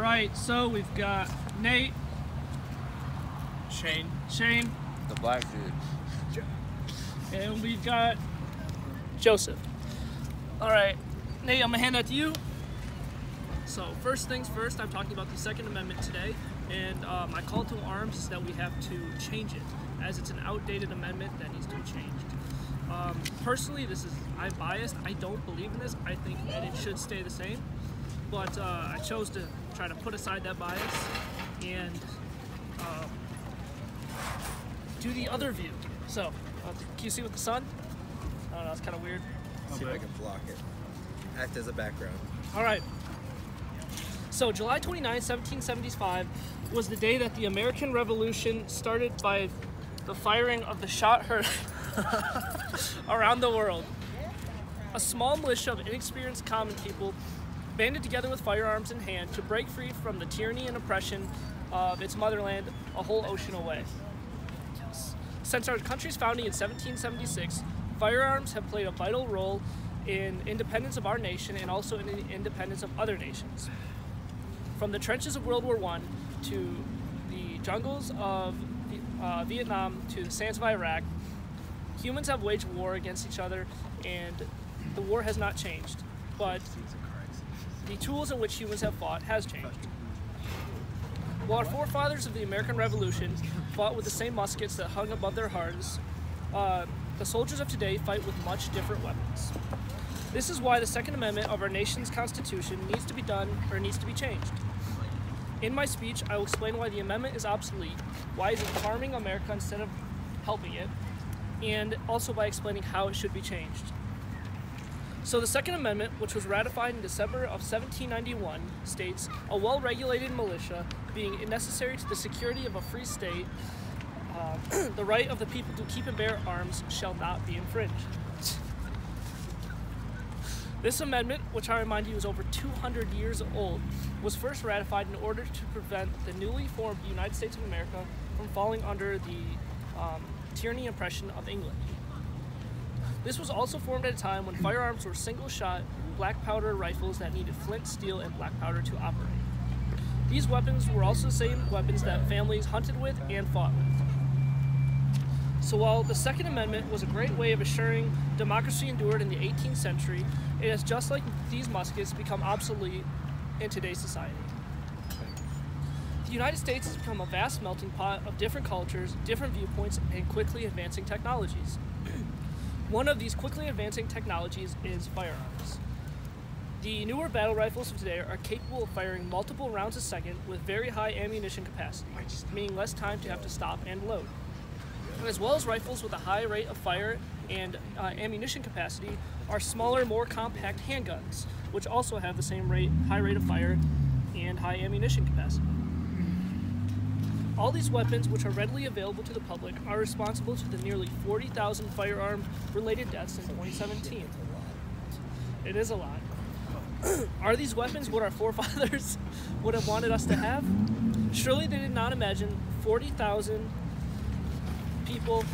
right, so we've got Nate, Shane, the black dude, and we've got Joseph. All right, Nate, I'm gonna hand that to you. So first things first, I'm talking about the Second Amendment today, and my call to arms is that we have to change it, as it's an outdated amendment that needs to be changed. Personally, I'm biased. I don't believe in this. I think that it should stay the same, but I chose to try to put aside that bias and do the other view. So, can you see with the sun? I don't know, it's kind of weird. see if I can block it. Act as a background. All right. So July 29, 1775 was the day that the American Revolution started by the firing of the shot heard around the world. A small militia of inexperienced common people banded together with firearms in hand to break free from the tyranny and oppression of its motherland a whole ocean away. Since our country's founding in 1776, firearms have played a vital role in independence of our nation and also in the independence of other nations. From the trenches of World War I to the jungles of Vietnam to the sands of Iraq, humans have waged war against each other, and the war has not changed, but the tools in which humans have fought has changed. While our forefathers of the American Revolution fought with the same muskets that hung above their hearts, the soldiers of today fight with much different weapons. This is why the Second Amendment of our nation's Constitution needs to be changed. In my speech, I will explain why the amendment is obsolete, why it is harming America instead of helping it, and also by explaining how it should be changed. So the Second Amendment, which was ratified in December of 1791, states, "A well-regulated militia, being necessary to the security of a free state, the right of the people to keep and bear arms shall not be infringed." This amendment, which I remind you is over 200 years old, was first ratified in order to prevent the newly formed United States of America from falling under the tyranny and oppression of England. This was also formed at a time when firearms were single-shot, black powder rifles that needed flint, steel, and black powder to operate. These weapons were also the same weapons that families hunted with and fought with. So while the Second Amendment was a great way of assuring democracy endured in the 18th century, it has, just like these muskets, become obsolete in today's society. The United States has become a vast melting pot of different cultures, different viewpoints, and quickly advancing technologies. One of these quickly advancing technologies is firearms. The newer battle rifles of today are capable of firing multiple rounds a second with very high ammunition capacity, meaning less time to have to stop and load. As well as rifles with a high rate of fire and ammunition capacity are smaller, more compact handguns, which also have the same high rate of fire and high ammunition capacity. All these weapons, which are readily available to the public, are responsible to the nearly 40,000 firearm-related deaths in 2017. It is a lot. Are these weapons what our forefathers would have wanted us to have? Surely they did not imagine 40,000 people,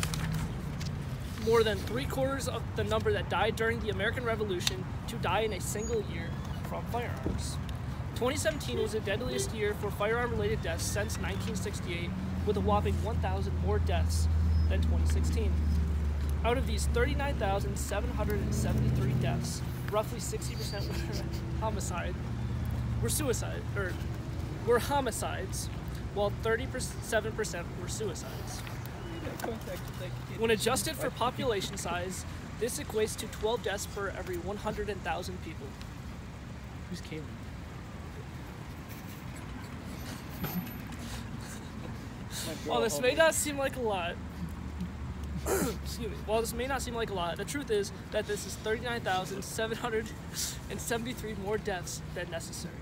more than 3/4 of the number that died during the American Revolution, to die in a single year from firearms. 2017 was the deadliest year for firearm-related deaths since 1968, with a whopping 1,000 more deaths than 2016. Out of these 39,773 deaths, roughly 60% were homicides, while 37% were suicides. When adjusted for population size, this equates to 12 deaths per every 100,000 people. Who's Caleb? While this may not seem like a lot, while this may not seem like a lot, the truth is that this is 39,773 more deaths than necessary.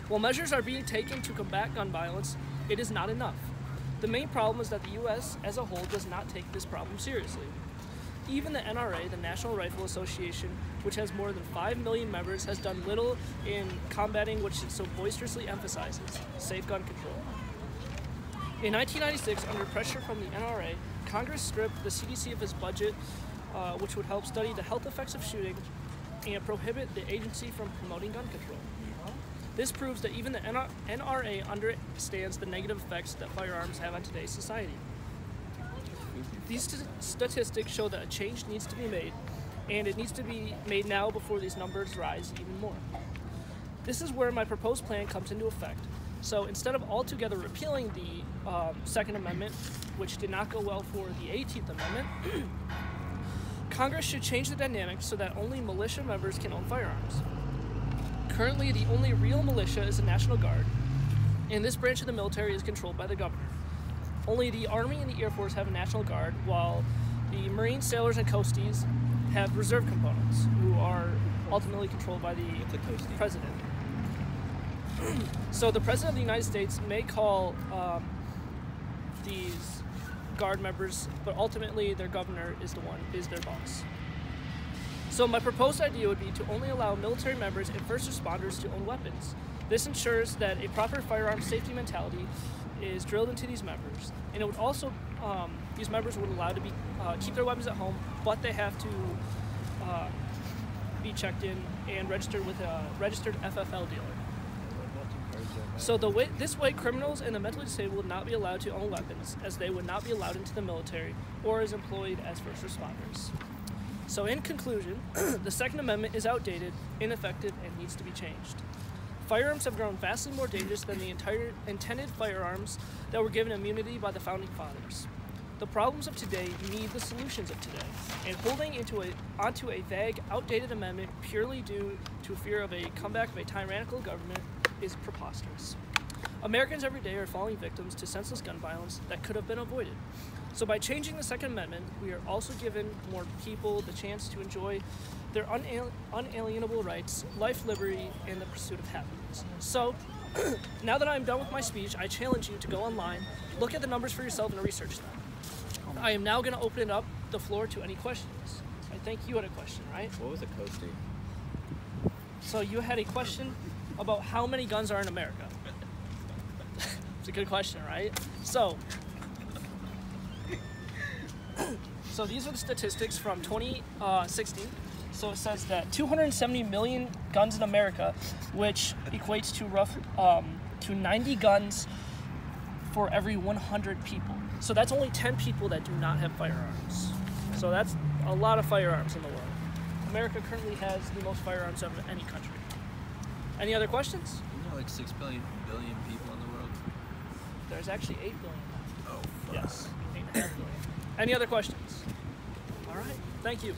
While measures are being taken to combat gun violence, it is not enough. The main problem is that the U.S. as a whole does not take this problem seriously. Even the NRA, the National Rifle Association, which has more than 5 million members, has done little in combating what it so boisterously emphasizes: safe gun control. In 1996, under pressure from the NRA, Congress stripped the CDC of its budget, which would help study the health effects of shooting and prohibit the agency from promoting gun control. This proves that even the NRA understands the negative effects that firearms have on today's society. These statistics show that a change needs to be made, and it needs to be made now before these numbers rise even more. This is where my proposed plan comes into effect. So instead of altogether repealing the Second Amendment, which did not go well for the 18th Amendment, Congress should change the dynamics so that only militia members can own firearms. Currently, the only real militia is the National Guard, and this branch of the military is controlled by the governor. Only the Army and the Air Force have a National Guard, while the Marines, sailors, and coasties have reserve components, who are ultimately controlled by the president. So the President of the United States may call these Guard members, but ultimately their governor is their boss. So my proposed idea would be to only allow military members and first responders to own weapons. This ensures that a proper firearm safety mentality is drilled into these members, and it would also these members would allow to keep their weapons at home, but they have to be checked in and registered with a registered FFL dealer. So this way, criminals and the mentally disabled would not be allowed to own weapons, as they would not be allowed into the military or as employed as first responders. So in conclusion, the Second Amendment is outdated, ineffective, and needs to be changed. Firearms have grown vastly more dangerous than the intended firearms that were given immunity by the Founding Fathers. The problems of today need the solutions of today, and holding onto a vague, outdated amendment purely due to fear of a comeback of a tyrannical government is preposterous. Americans every day are falling victims to senseless gun violence that could have been avoided. So by changing the Second Amendment, we are also giving more people the chance to enjoy their unalienable rights, life, liberty, and the pursuit of happiness. So, now that I'm done with my speech, I challenge you to go online, look at the numbers for yourself, and research them. I am now going to open up the floor to any questions. I think you had a question, right? What was a coasting? So you had a question about how many guns are in America. It's a good question, right? So these are the statistics from 2016. So it says that 270 million guns in America, which equates to to 90 guns for every 100 people. So that's only 10 people that do not have firearms. So that's a lot of firearms in the world. America currently has the most firearms of any country. Any other questions? Isn't there like 6 billion people in the world? There's actually 8 billion now. Oh, fuck. Yes, 8.5 billion. Any other questions? All right, thank you.